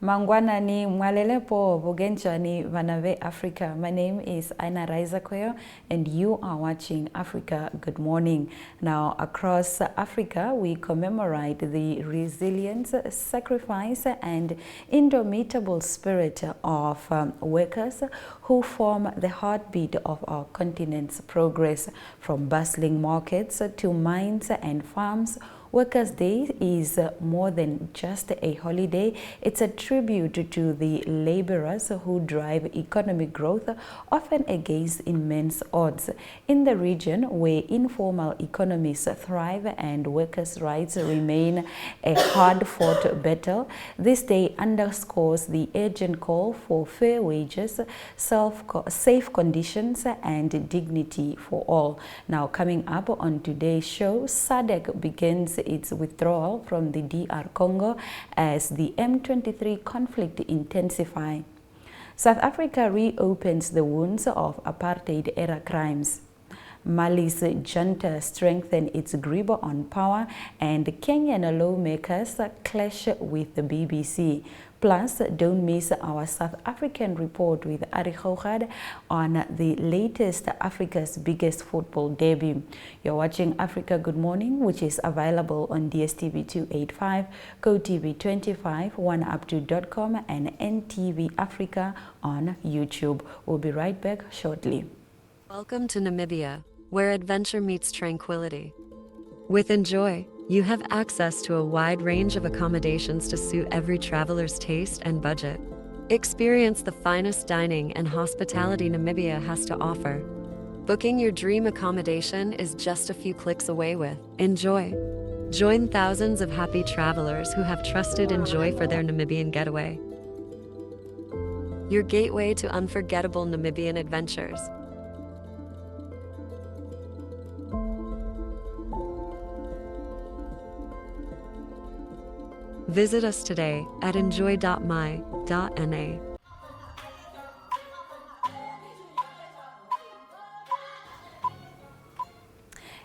Mangwanani Mwalelepo Vogenchani Vanave Africa. My name is Aina Raizakoyo and you are watching Africa Good Morning. Now across Africa we commemorate the resilience, sacrifice and indomitable spirit of workers who form the heartbeat of our continent's progress. From bustling markets to mines and farms, Workers' Day is more than just a holiday. It's a tribute to the laborers who drive economic growth, often against immense odds. In the region where informal economies thrive and workers' rights remain a hard-fought battle, this day underscores the urgent call for fair wages, safe conditions, and dignity for all. Now, coming up on today's show, SADC begins its withdrawal from the DR Congo as the M23 conflict intensifies. South Africa reopens the wounds of apartheid-era crimes. Mali's junta strengthens its grip on power, and Kenyan lawmakers clash with the BBC. Plus, don't miss our South African report with Ari Khoukhad on the latest Africa's biggest football debut. You're watching Africa Good Morning, which is available on DSTV 285, GoTV 25, OneUp2.com, and NTV Africa on YouTube. We'll be right back shortly. Welcome to Namibia, where adventure meets tranquility. With Enjoy, you have access to a wide range of accommodations to suit every traveler's taste and budget. Experience the finest dining and hospitality Namibia has to offer. Booking your dream accommodation is just a few clicks away with Enjoy. Join thousands of happy travelers who have trusted Enjoy for their Namibian getaway. Your gateway to unforgettable Namibian adventures. Visit us today at enjoy.my.na.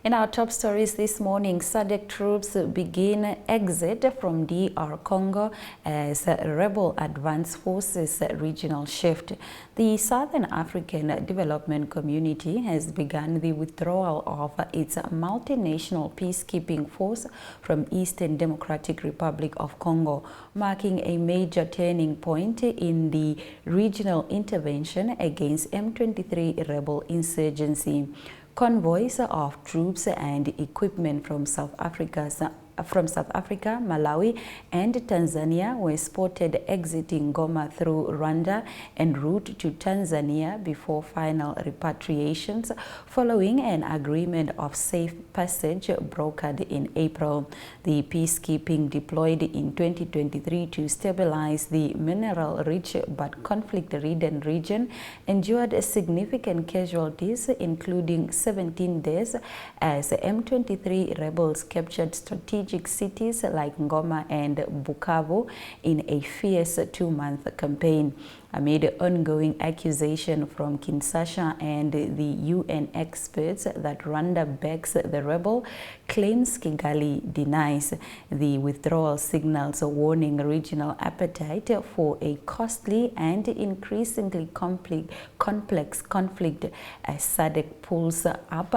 In our top stories this morning, SADC troops begin exit from DR Congo as rebel advance forces regional shift. The Southern African Development Community has begun the withdrawal of its multinational peacekeeping force from Eastern Democratic Republic of Congo, marking a major turning point in the regional intervention against M23 rebel insurgency. Convoys of troops and equipment from South Africa, Malawi, and Tanzania were spotted exiting Goma through Rwanda en route to Tanzania before final repatriations following an agreement of safe passage brokered in April. The peacekeeping deployed in 2023 to stabilize the mineral-rich but conflict-ridden region endured significant casualties, including 17 deaths, as M23 rebels captured strategic cities like Ngoma and Bukavu in a fierce two-month campaign. Amid ongoing accusation from Kinshasa and the UN experts that Rwanda backs the rebel, claims Kigali denies. The withdrawal signals a warning regional appetite for a costly and increasingly complex conflict as SADC pulls out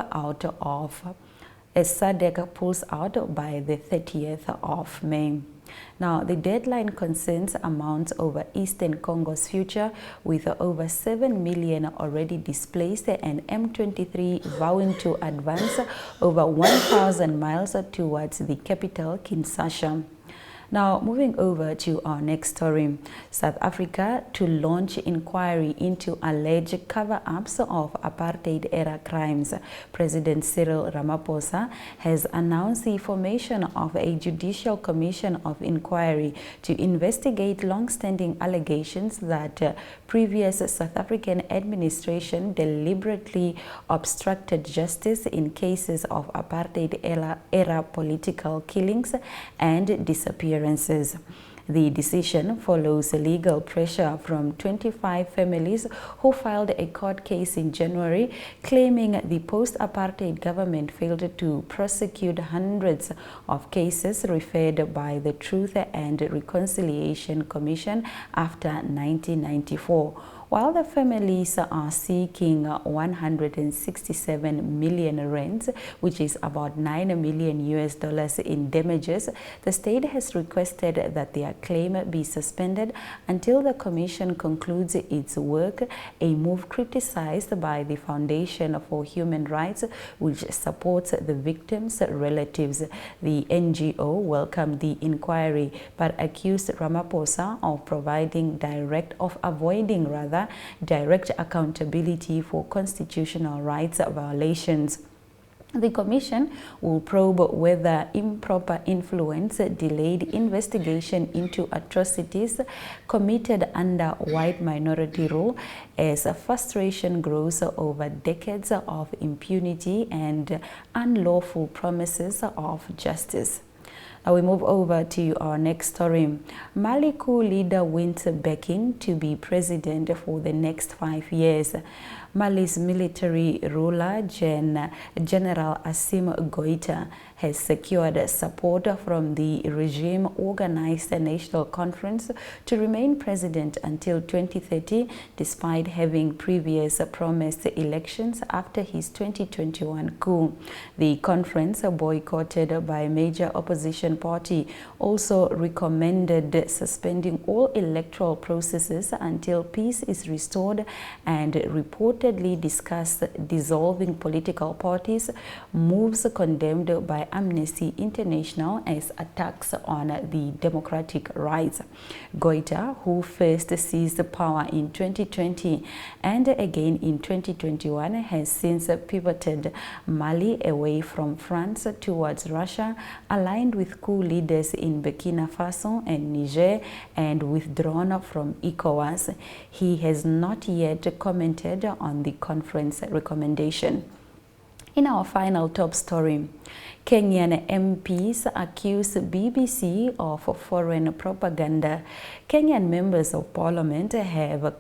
by the 30th of May. Now, the deadline concerns amounts over Eastern Congo's future, with over 7 million already displaced and M23 vowing to advance over 1,000 miles towards the capital, Kinshasa. Now, moving over to our next story, South Africa to launch inquiry into alleged cover-ups of apartheid-era crimes. President Cyril Ramaphosa has announced the formation of a judicial commission of inquiry to investigate long-standing allegations that previous South African administration deliberately obstructed justice in cases of apartheid-era political killings and disappearances. The decision follows legal pressure from 25 families who filed a court case in January claiming the post-apartheid government failed to prosecute hundreds of cases referred by the Truth and Reconciliation Commission after 1994. While the families are seeking 167 million rands, which is about $9 million in damages, the state has requested that their claim be suspended until the commission concludes its work, a move criticized by the Foundation for Human Rights, which supports the victims' relatives. The NGO welcomed the inquiry but accused Ramaphosa of avoiding direct accountability for constitutional rights violations. The Commission will probe whether improper influence delayed investigation into atrocities committed under white minority rule as frustration grows over decades of impunity and unlawful promises of justice. Now we move over to our next story. Mali coup leader wins backing to be president for the next 5 years. Mali's military ruler, General Assimi Goïta, has secured support from the regime-organized National Conference to remain president until 2030, despite having previously promised elections after his 2021 coup. The conference, boycotted by a major opposition party, also recommended suspending all electoral processes until peace is restored and reportedly discussed dissolving political parties, moves condemned by Amnesty International as attacks on the democratic rights. Goïta, who first seized power in 2020 and again in 2021, has since pivoted Mali away from France towards Russia, aligned with coup leaders in Burkina Faso and Niger, and withdrawn from ECOWAS. He has not yet commented on the conference recommendation. In our final top story, Kenyan MPs accuse BBC of foreign propaganda. Kenyan members of parliament have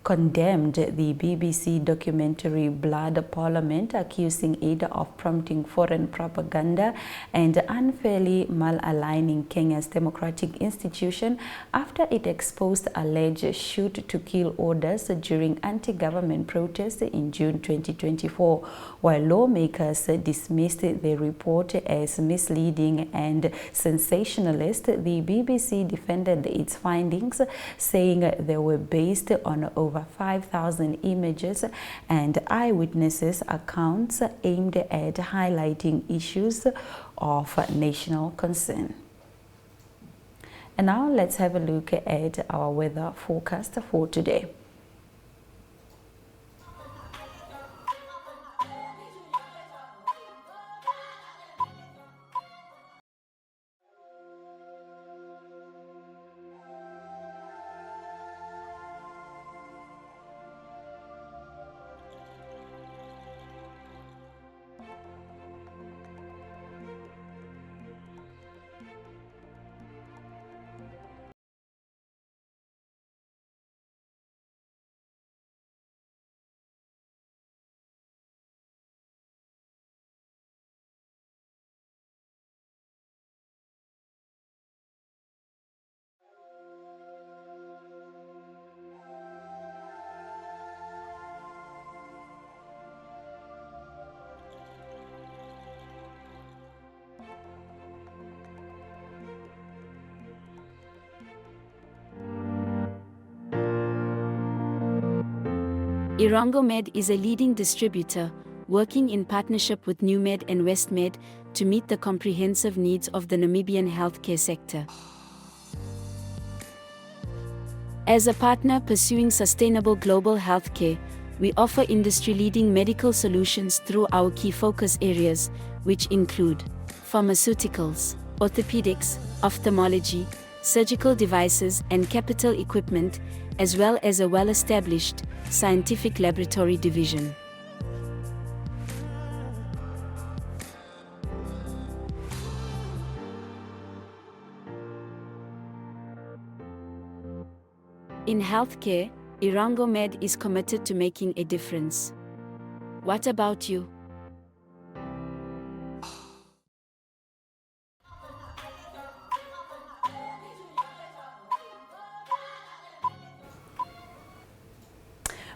condemned the BBC documentary Blood Parliament, accusing it of prompting foreign propaganda and unfairly malaligning Kenya's democratic institution after it exposed alleged shoot-to-kill orders during anti-government protests in June 2024. While lawmakers dismissed the report as misleading and sensationalist, the BBC defended its findings, saying they were based on over 5,000 images and eyewitnesses accounts aimed at highlighting issues of national concern. And now let's have a look at our weather forecast for today. Irongo Med is a leading distributor, working in partnership with NewMed and WestMed to meet the comprehensive needs of the Namibian healthcare sector. As a partner pursuing sustainable global healthcare, we offer industry-leading medical solutions through our key focus areas, which include pharmaceuticals, orthopedics, ophthalmology, surgical devices and capital equipment, as well as a well-established scientific laboratory division. In healthcare, Irango Med is committed to making a difference. What about you?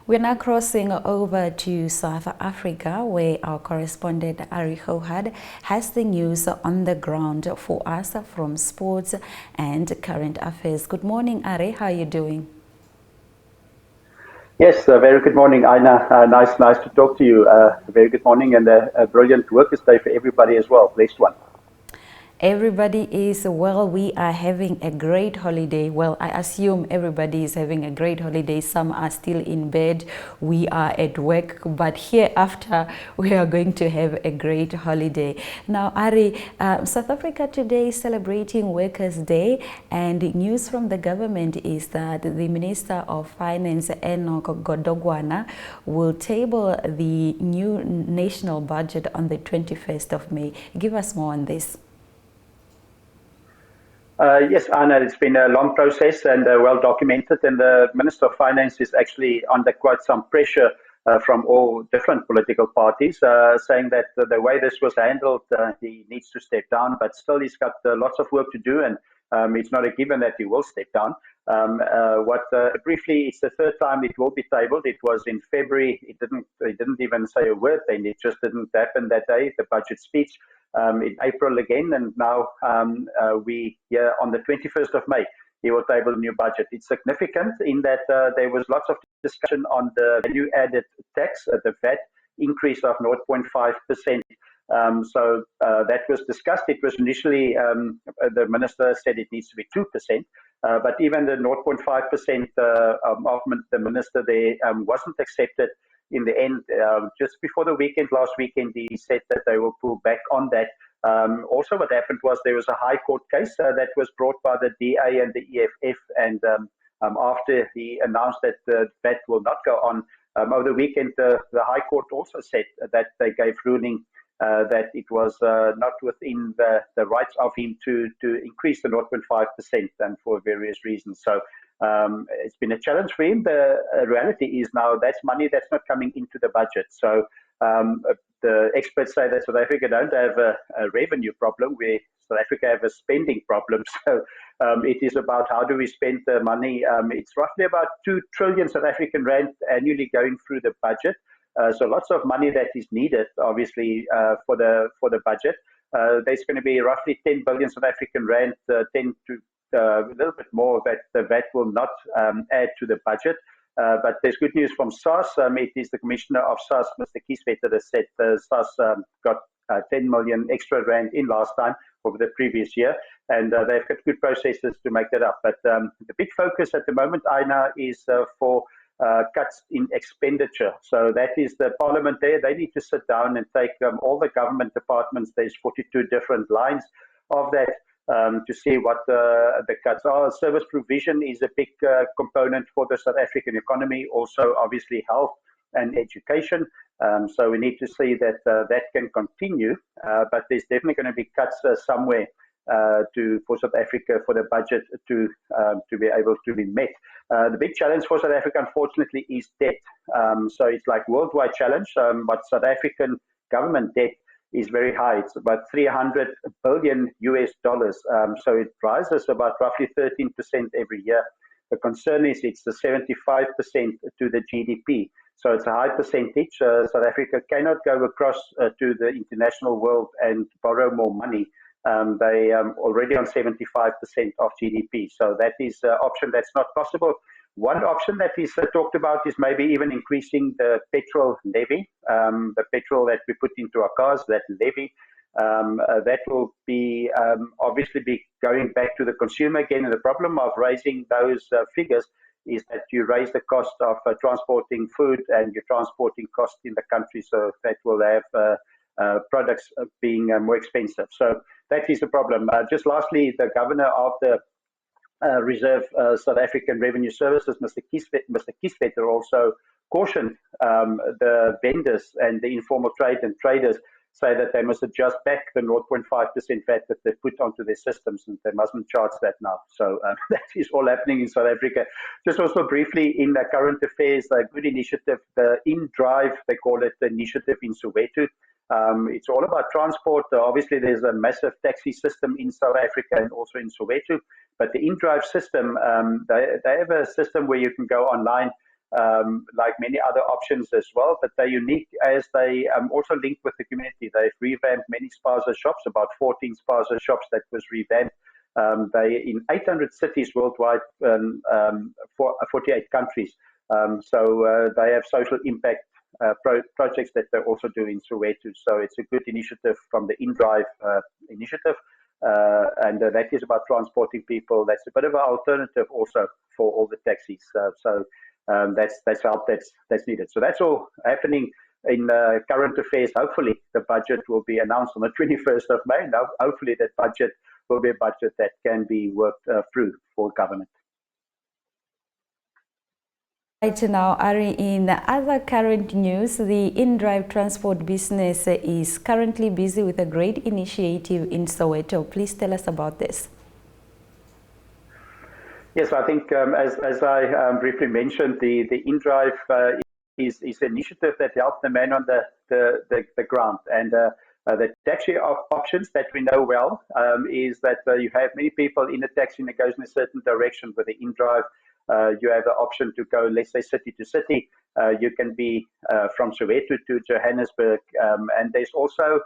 We're now crossing over to South Africa, where our correspondent Ari Hohad has the news on the ground for us from sports and current affairs. Good morning, Ari. How are you doing? Yes, very good morning, Aina. Nice to talk to you. Very good morning and a brilliant workers' day for everybody as well. Blessed one. Everybody is well. We are having a great holiday. Well, I assume everybody is having a great holiday. Some are still in bed. We are at work, but hereafter we are going to have a great holiday. Now, Ari, South Africa today is celebrating Workers' Day, and news from the government is that the Minister of Finance, Enoch Godongwana, will table the new national budget on the 21st of May. Give us more on this. Yes, Anna, it's been a long process and well documented, and the Minister of Finance is actually under quite some pressure from all different political parties, saying that the way this was handled, he needs to step down, but still he's got lots of work to do, and it's not a given that he will step down. Briefly, it's the third time it will be tabled. It was in February. He didn't even say a word then. It just didn't happen that day, the budget speech. In April again, and now we here on the 21st of May, he will table a new budget. It's significant in that there was lots of discussion on the value added tax, the VAT increase of 0.5%. So that was discussed. It was initially, the minister said it needs to be 2%, but even the 0.5% of the minister there wasn't accepted. In the end, just before the weekend, last weekend, he said that they will pull back on that. Also, what happened was there was a High Court case that was brought by the DA and the EFF, and after he announced that that will not go on, over the weekend, the High Court also said that they gave ruling that it was not within the rights of him to increase the 0.5%, and for various reasons. So it's been a challenge for him. The reality is now that's money that's not coming into the budget. So the experts say that South Africa don't have a revenue problem, where South Africa have a spending problem. So it is about how do we spend the money. It's roughly about 2 trillion South African rand annually going through the budget. So lots of money that is needed, obviously, for the budget. There's going to be roughly 10 billion South African rand, 10 to a little bit more that the VAT will not add to the budget. But there's good news from SARS. It is the Commissioner of SARS, Mr. Kieswetter, that said SARS got 10 million extra rand in last time over the previous year, and they've got good processes to make that up. But the big focus at the moment, Aina, is for cuts in expenditure. So that is the parliament there. They need to sit down and take all the government departments. There's 42 different lines of that. To see what the cuts are. Service provision is a big component for the South African economy, also obviously health and education. So we need to see that that can continue, but there's definitely going to be cuts somewhere for South Africa for the budget to be able to be met. The big challenge for South Africa, unfortunately, is debt. So it's like worldwide challenge, but South African government debt is very high. It's about 300 billion US dollars. So it rises about roughly 13% every year. The concern is it's the 75% to the GDP. So it's a high percentage. South Africa cannot go across to the international world and borrow more money. They are already on 75% of GDP. So that is an option that's not possible. One option that is talked about is maybe even increasing the petrol levy, the petrol that we put into our cars, that levy. That will be obviously be going back to the consumer again. And the problem of raising those figures is that you raise the cost of transporting food and your transporting cost in the country. So that will have products being more expensive. So that is the problem. Just lastly, the governor of the Reserve South African Revenue Services, Mr. Kieswetter, also cautioned the vendors and the informal trade and traders, say that they must adjust back the 0.5% VAT that they put onto their systems, and they mustn't charge that now. So that is all happening in South Africa. Just also briefly in the current affairs, a good initiative, the InDrive, they call it, the initiative in Soweto. It's all about transport. Obviously, there's a massive taxi system in South Africa and also in Soweto. But the InDrive system, they have a system where you can go online, like many other options as well. But they're unique as they also link with the community. They've revamped many spaza shops, about 14 spaza shops that was revamped. They in 800 cities worldwide, 48 countries. So they have social impact projects that they also do in Soweto. So it's a good initiative from the InDrive initiative, and that is about transporting people. That's a bit of an alternative also for all the taxis. So that's help that's needed. So that's all happening in current affairs. Hopefully the budget will be announced on the 21st of May. Now, hopefully that budget will be a budget that can be worked through for government. Right now, Ari, in other current news, the InDrive transport business is currently busy with a great initiative in Soweto. Please tell us about this. Yes, I think as I briefly mentioned, the InDrive is an initiative that helps the man on the ground. And the taxi options that we know well is that you have many people in a taxi that goes in a certain direction. With the InDrive, you have the option to go, let's say, city to city. You can be from Soweto to Johannesburg, and there's also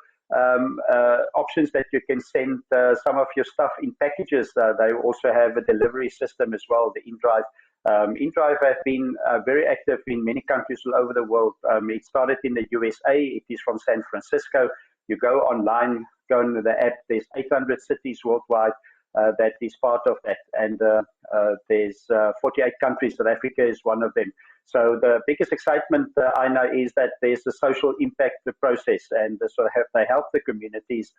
options that you can send some of your stuff in packages. They also have a delivery system as well, the InDrive. InDrive have been very active in many countries all over the world. It started in the USA. It is from San Francisco. You go online, go into the app. There's 800 cities worldwide that is part of that. And there's 48 countries. South Africa is one of them. So the biggest excitement, I know, is that there's a social impact process, and so they help the communities.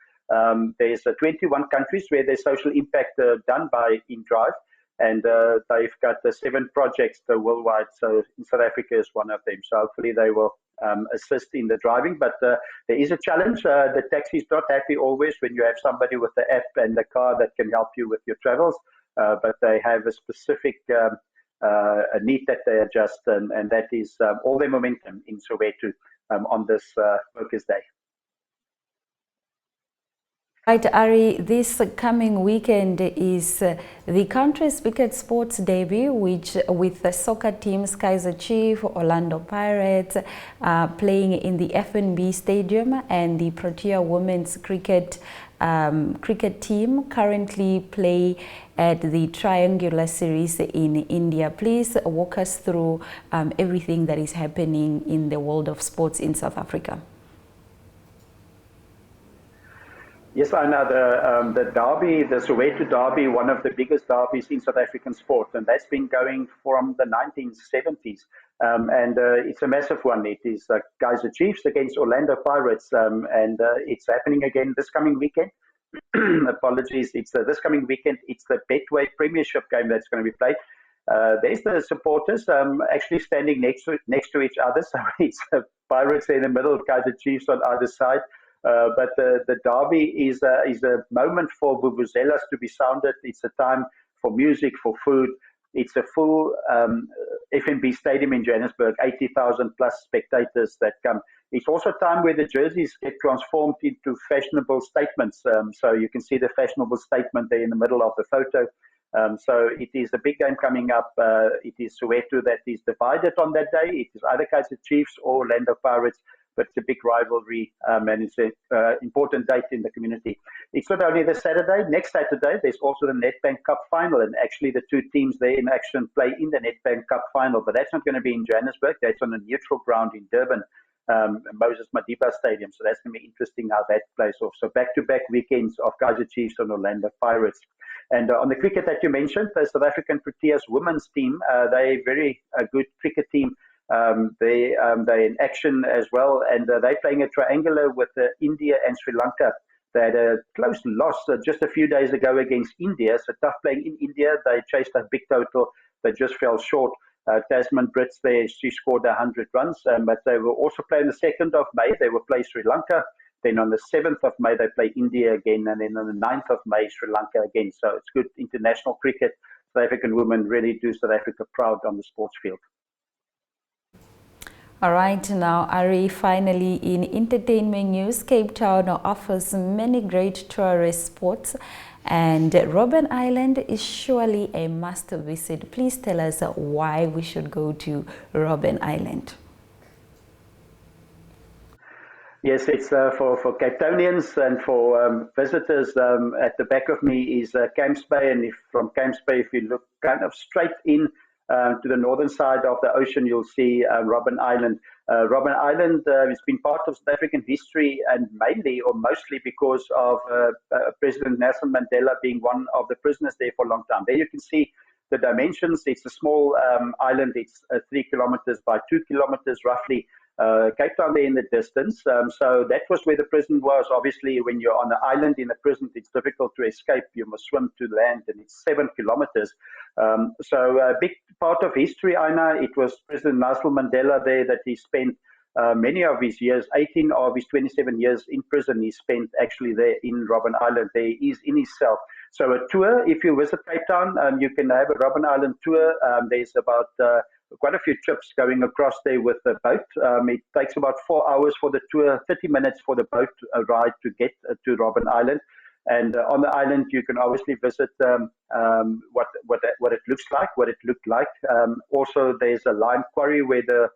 There's 21 countries where there's social impact done by InDrive, and they've got 7 projects worldwide. So in South Africa is one of them. So hopefully they will assist in the driving. But there is a challenge. The taxi is not happy always when you have somebody with the app and the car that can help you with your travels, but they have a specific a need that they adjust, and that is all their momentum in Soweto on this Workers' Day. Right, Ari, this coming weekend is the country's biggest sports debut, which with the soccer teams Kaizer Chiefs, Orlando Pirates playing in the FNB Stadium, and the Protea women's cricket team currently play at the Triangular Series in India. Please walk us through everything that is happening in the world of sports in South Africa. Yes, I know the derby, the Soweto derby, one of the biggest derbies in South African sport, and that's been going from the 1970s. And it's a massive one. It is Kaizer Chiefs against Orlando Pirates, and it's happening again this coming weekend. Apologies, it's this coming weekend. It's the Betway Premiership game that's going to be played. There's the supporters actually standing next to each other. So it's Pirates in the middle, Kaizer Chiefs on either side. But the derby is a moment for vuvuzelas to be sounded. It's a time for music, for food. It's a full FNB Stadium in Johannesburg, 80,000 plus spectators that come. It's also a time where the jerseys get transformed into fashionable statements. So you can see the fashionable statement there in the middle of the photo. So it is a big game coming up. It is Soweto that is divided on that day. It is either Kaizer Chiefs or Orlando Pirates. But it's a big rivalry, and it's an important date in the community. It's not only the Saturday. Next Saturday, there's also the Nedbank Cup final, and actually the 2 teams there in action play in the Nedbank Cup final. But that's not going to be in Johannesburg. That's on a neutral ground in Durban, Moses Madiba Stadium. So that's going to be interesting how that plays off. So back-to-back weekends of Kaizer Chiefs and Orlando Pirates. And on the cricket that you mentioned, the South African Proteas women's team, they're a very good cricket team. They're in action as well, and they're playing a triangular with India and Sri Lanka. They had a close loss just a few days ago against India. So tough playing in India. They chased a big total. They just fell short. Tasman Brits there, she scored 100 runs, but they will also play on the 2nd of May. They will play Sri Lanka. Then on the 7th of May, they play India again. And then on the 9th of May, Sri Lanka again. So it's good international cricket. South African women really do South Africa proud on the sports field. All right, now Ari, finally in entertainment news, Cape Town offers many great tourist spots and Robben Island is surely a must visit. Please tell us why we should go to Robben Island. Yes, it's for Cape Townians and for visitors. At the back of me is Camps Bay, and from Camps Bay, if you look kind of straight in to the northern side of the ocean, you'll see Robben Island. Robben Island has been part of South African history, and mainly or mostly because of President Nelson Mandela being one of the prisoners there for a long time. There you can see the dimensions. It's a small island. It's 3 kilometers by 2 kilometers roughly. Cape Town there in the distance. So that was where the prison was. Obviously, when you're on the island in a prison, it's difficult to escape. You must swim to land, and it's 7 kilometers. So a big part of history, Aina, it was President Nelson Mandela there that he spent many of his years, 18 of his 27 years in prison, he spent actually there in Robben Island. There he is in his cell. So a tour, if you visit Cape Town, you can have a Robben Island tour. There's about quite a few trips going across there with the boat. It takes about 4 hours for the tour, 30 minutes for the boat ride to get to Robben Island. And on the island, you can obviously visit what it looks like, what it looked like. Also, there's a lime quarry where the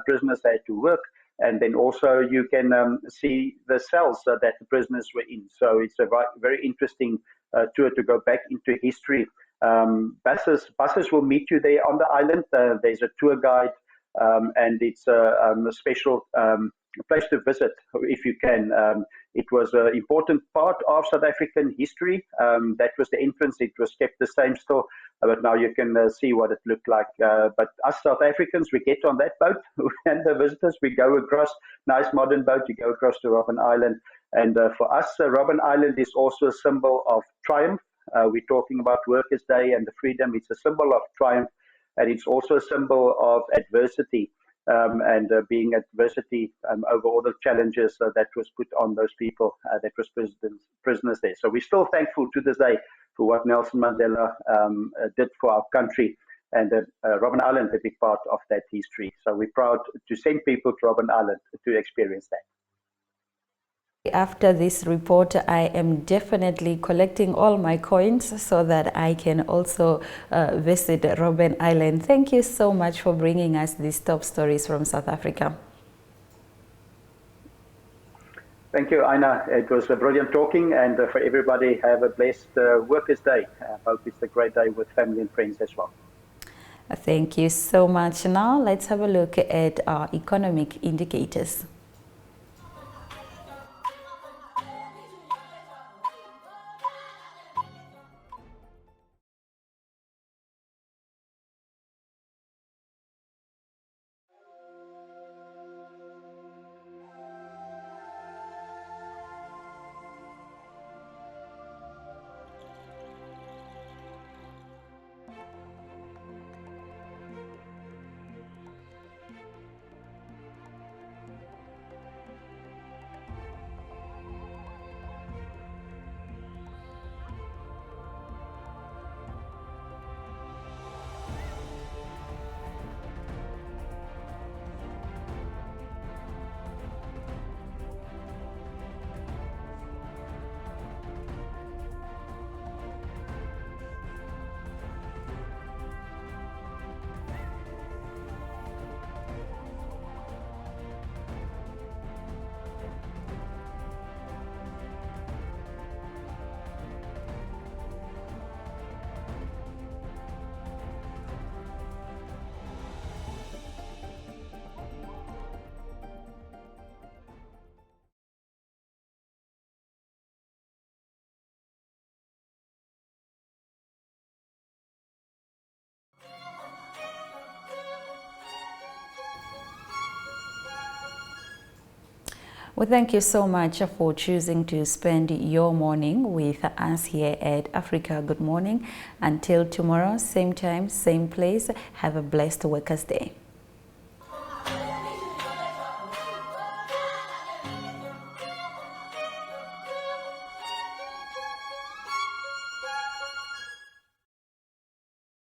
prisoners had to work. And then also you can see the cells that the prisoners were in. So it's a very interesting tour to go back into history. Buses will meet you there on the island. There's a tour guide, and it's a special place to visit if you can. It was an important part of South African history. That was the entrance. It was kept the same still, but now you can see what it looked like. But us South Africans, we get on that boat, and the visitors, we go across. Nice modern boat. You go across to Robben Island, and for us, Robben Island is also a symbol of triumph. We're talking about Workers' Day and the freedom. It's a symbol of triumph, and it's also a symbol of adversity, and being adversity over all the challenges that was put on those people that was prisoners there. So we're still thankful to this day for what Nelson Mandela did for our country, and Robben Island is a big part of that history. So we're proud to send people to Robben Island to experience that. After this report, I am definitely collecting all my coins so that I can also visit Robben Island. Thank you so much for bringing us these top stories from South Africa. Thank you, Aina. It was a brilliant talking, and for everybody, have a blessed Workers' Day. I hope it's a great day with family and friends as well. Thank you so much. Now let's have a look at our economic indicators. Well, thank you so much for choosing to spend your morning with us here at Africa Good Morning. Until tomorrow, same time, same place, have a blessed Workers' Day.